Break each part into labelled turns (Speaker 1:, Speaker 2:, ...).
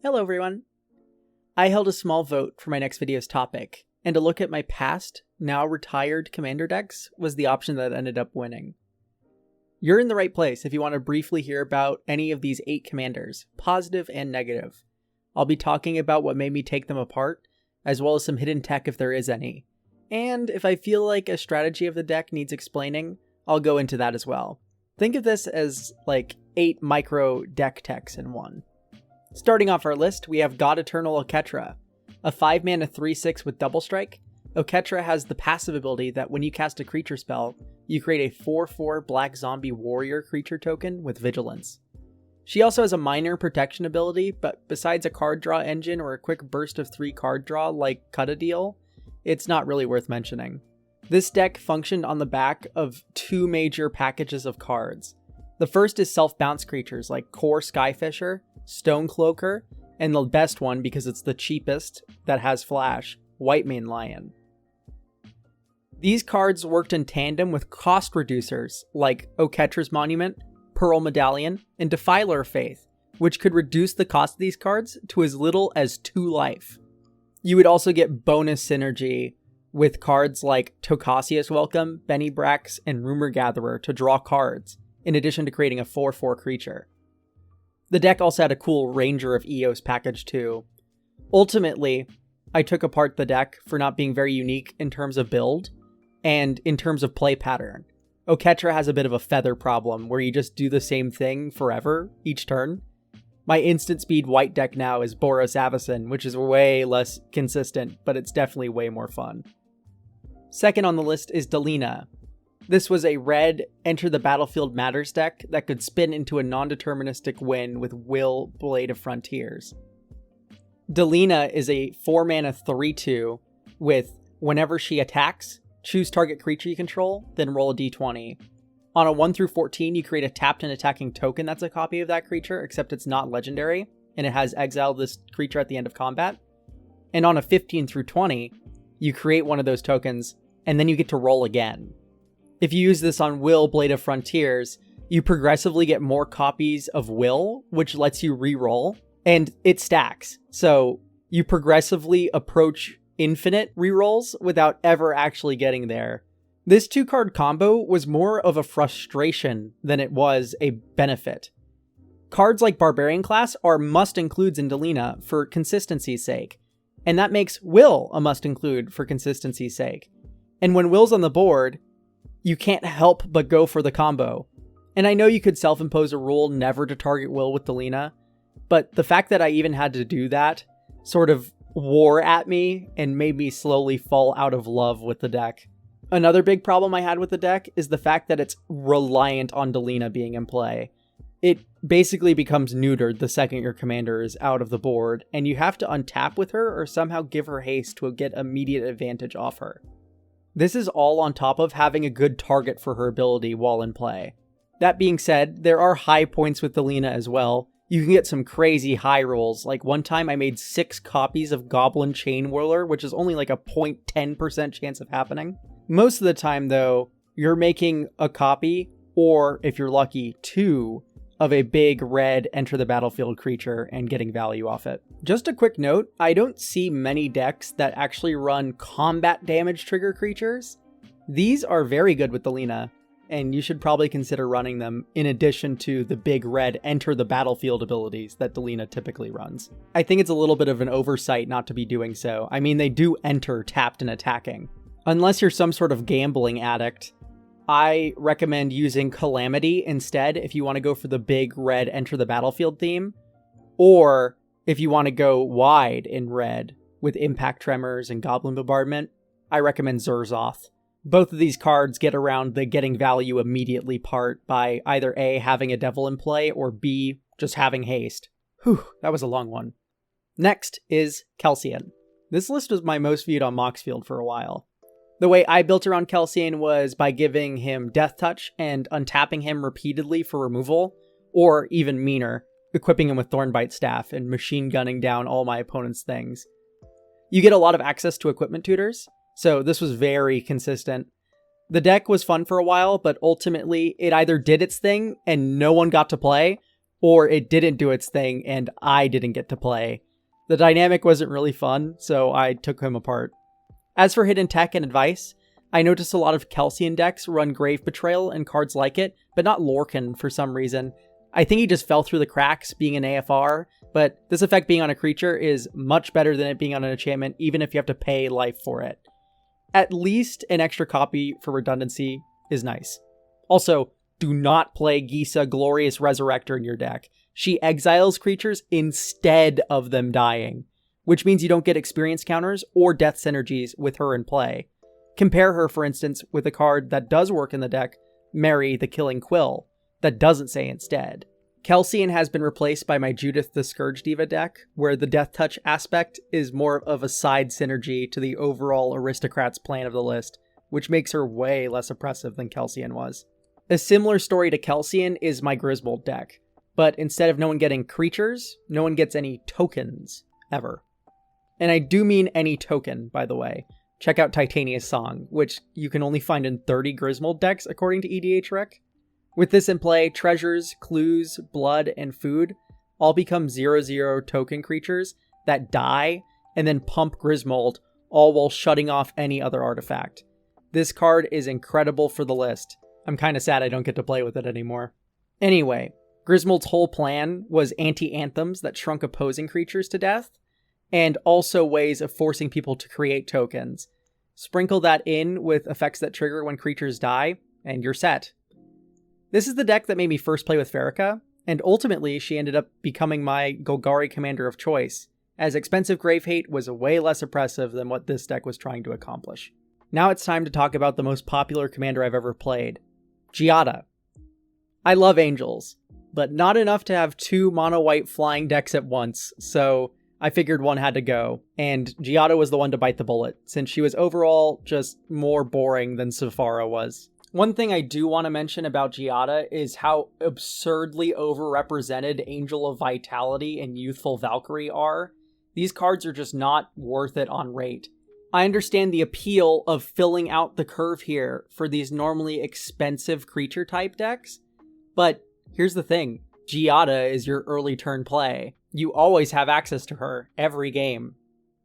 Speaker 1: Hello everyone! I held a small vote for my next video's topic, and a look at my past, now retired commander decks was the option that ended up winning. You're in the right place if you want to briefly hear about any of these 8 commanders, positive and negative. I'll be talking about what made me take them apart, as well as some hidden tech if there is any. And if I feel like a strategy of the deck needs explaining, I'll go into that as well. Think of this as like 8 micro deck techs in one. Starting off our list, we have God-Eternal Oketra. A 5-mana 3/6 with double strike, Oketra has the passive ability that when you cast a creature spell, you create a 4/4 black zombie warrior creature token with vigilance. She also has a minor protection ability, but besides a card draw engine or a quick burst of 3 card draw like Cut a Deal, it's not really worth mentioning. This deck functioned on the back of 2 major packages of cards. The first is self-bounce creatures like Core Skyfisher, Stonecloaker, and the best one because it's the cheapest that has flash, Whitemane Lion. These cards worked in tandem with cost reducers like Oketra's Monument, Pearl Medallion, and Defiler of Faith, which could reduce the cost of these cards to as little as 2 life. You would also get bonus synergy with cards like Tocasia's Welcome, Benny Brax, and Rumor Gatherer to draw cards, in addition to creating a 4/4 creature. The deck also had a cool Ranger of Eos package too. Ultimately, I took apart the deck for not being very unique in terms of build, and in terms of play pattern. Oketra has a bit of a feather problem, where you just do the same thing forever, each turn. My instant speed white deck now is Boros Avacyn, which is way less consistent, but it's definitely way more fun. Second on the list is Delina. This was a red Enter the Battlefield Matters deck that could spin into a non-deterministic win with Will, Blade of Frontiers. Delina is a 4-mana 3/2 with whenever she attacks, choose target creature you control, then roll a d20. On a 1-14, you create a tapped and attacking token that's a copy of that creature, except it's not legendary, and it has exile this creature at the end of combat. And on a 15-20, you create one of those tokens, and then you get to roll again. If you use this on Will, Blade of Frontiers, you progressively get more copies of Will, which lets you reroll, and it stacks. So you progressively approach infinite rerolls without ever actually getting there. This 2-card combo was more of a frustration than it was a benefit. Cards like Barbarian Class are must-includes in Delina for consistency's sake, and that makes Will a must-include for consistency's sake. And when Will's on the board, you can't help but go for the combo. And I know you could self-impose a rule never to target Will with Delina, but the fact that I even had to do that sort of wore at me and made me slowly fall out of love with the deck. Another big problem I had with the deck is the fact that it's reliant on Delina being in play. It basically becomes neutered the second your commander is out of the board, and you have to untap with her or somehow give her haste to get immediate advantage off her. This is all on top of having a good target for her ability while in play. That being said, there are high points with Delina as well. You can get some crazy high rolls. Like one time I made 6 copies of Goblin Chain Whirler, which is only like a 0.10% chance of happening. Most of the time though, you're making a copy, or if you're lucky, 2, of a big red Enter the Battlefield creature and getting value off it. Just a quick note, I don't see many decks that actually run combat damage trigger creatures. These are very good with Delina, and you should probably consider running them in addition to the big red Enter the Battlefield abilities that Delina typically runs. I think it's a little bit of an oversight not to be doing so. I mean, they do enter tapped and attacking. Unless you're some sort of gambling addict, I recommend using Calamity instead if you want to go for the big red Enter the Battlefield theme, or if you want to go wide in red with Impact Tremors and Goblin Bombardment, I recommend Zurzoth. Both of these cards get around the getting value immediately part by either A, having a devil in play, or B, just having haste. Whew, that was a long one. Next is Kelsien. This list was my most viewed on Moxfield for a while. The way I built around Kelsien was by giving him Death Touch and untapping him repeatedly for removal, or even meaner, equipping him with Thornbite Staff and machine gunning down all my opponent's things. You get a lot of access to equipment tutors, so this was very consistent. The deck was fun for a while, but ultimately it either did its thing and no one got to play, or it didn't do its thing and I didn't get to play. The dynamic wasn't really fun, so I took him apart. As for hidden tech and advice, I noticed a lot of Kelsien decks run Grave Betrayal and cards like it, but not Lorcan for some reason. I think he just fell through the cracks being an AFR, but this effect being on a creature is much better than it being on an enchantment, even if you have to pay life for it. At least an extra copy for redundancy is nice. Also, do not play Gisa Glorious Resurrector in your deck. She exiles creatures instead of them dying, which means you don't get experience counters or death synergies with her in play. Compare her, for instance, with a card that does work in the deck, Mary the Killing Quill, that doesn't say instead. Kelsien has been replaced by my Judith the Scourge Diva deck, where the Death Touch aspect is more of a side synergy to the overall Aristocrats plan of the list, which makes her way less oppressive than Kelsien was. A similar story to Kelsien is my Grismold deck, but instead of no one getting creatures, no one gets any tokens, ever. And I do mean any token, by the way. Check out Titania's Song, which you can only find in 30 Grismold decks according to EDH Rec. With this in play, treasures, clues, blood, and food all become 0/0 token creatures that die and then pump Grismold, all while shutting off any other artifact. This card is incredible for the list. I'm kinda sad I don't get to play with it anymore. Anyway, Grismold's whole plan was anti-anthems that shrunk opposing creatures to death, and also ways of forcing people to create tokens. Sprinkle that in with effects that trigger when creatures die, and you're set. This is the deck that made me first play with Farrakha, and ultimately she ended up becoming my Golgari commander of choice, as expensive Grave Hate was way less oppressive than what this deck was trying to accomplish. Now it's time to talk about the most popular commander I've ever played, Giada. I love angels, but not enough to have 2 mono-white flying decks at once, so I figured one had to go, and Giada was the one to bite the bullet, since she was overall just more boring than Sephara was. One thing I do want to mention about Giada is how absurdly overrepresented Angel of Vitality and Youthful Valkyrie are. These cards are just not worth it on rate. I understand the appeal of filling out the curve here for these normally expensive creature type decks, but here's the thing, Giada is your early turn play. You always have access to her, every game.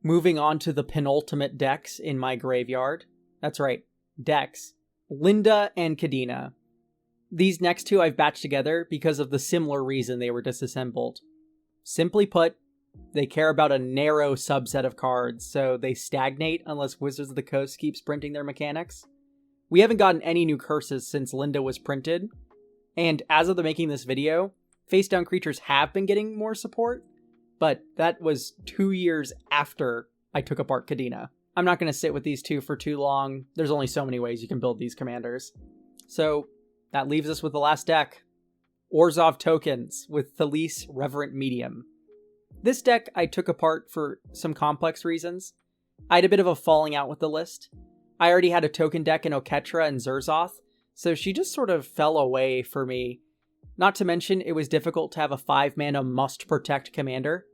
Speaker 1: Moving on to the penultimate decks in my graveyard. That's right, decks. Lynde and Kadena. These next two I've batched together because of the similar reason they were disassembled. Simply put, they care about a narrow subset of cards, so they stagnate unless Wizards of the Coast keeps printing their mechanics. We haven't gotten any new curses since Lynde was printed, and as of the making this video, face-down creatures have been getting more support, but that was 2 years after I took apart Kadena. I'm not going to sit with these two for too long. There's only so many ways you can build these commanders. So that leaves us with the last deck. Orzhov Tokens with Thalisse Reverent Medium. This deck I took apart for some complex reasons. I had a bit of a falling out with the list. I already had a token deck in Oketra and Zerzoth, so she just sort of fell away for me. Not to mention, it was difficult to have a 5-mana must-protect commander.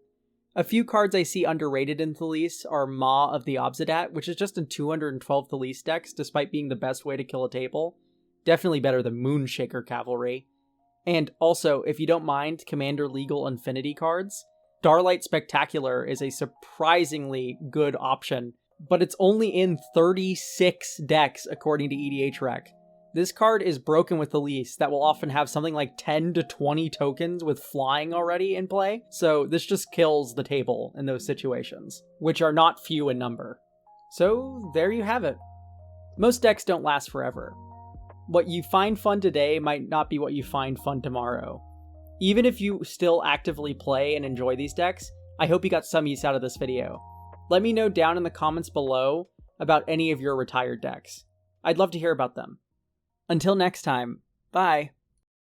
Speaker 1: A few cards I see underrated in Thalisse are Maw of the Obsidat, which is just in 212 Thalisse decks, despite being the best way to kill a table. Definitely better than Moonshaker Cavalry. And also, if you don't mind Commander Legal Infinity cards, Starlight Spectacular is a surprisingly good option, but it's only in 36 decks according to EDH Rec. This card is broken with Thalisse that will often have something like 10 to 20 tokens with flying already in play, so this just kills the table in those situations, which are not few in number. So there you have it. Most decks don't last forever. What you find fun today might not be what you find fun tomorrow. Even if you still actively play and enjoy these decks, I hope you got some use out of this video. Let me know down in the comments below about any of your retired decks. I'd love to hear about them. Until next time, bye!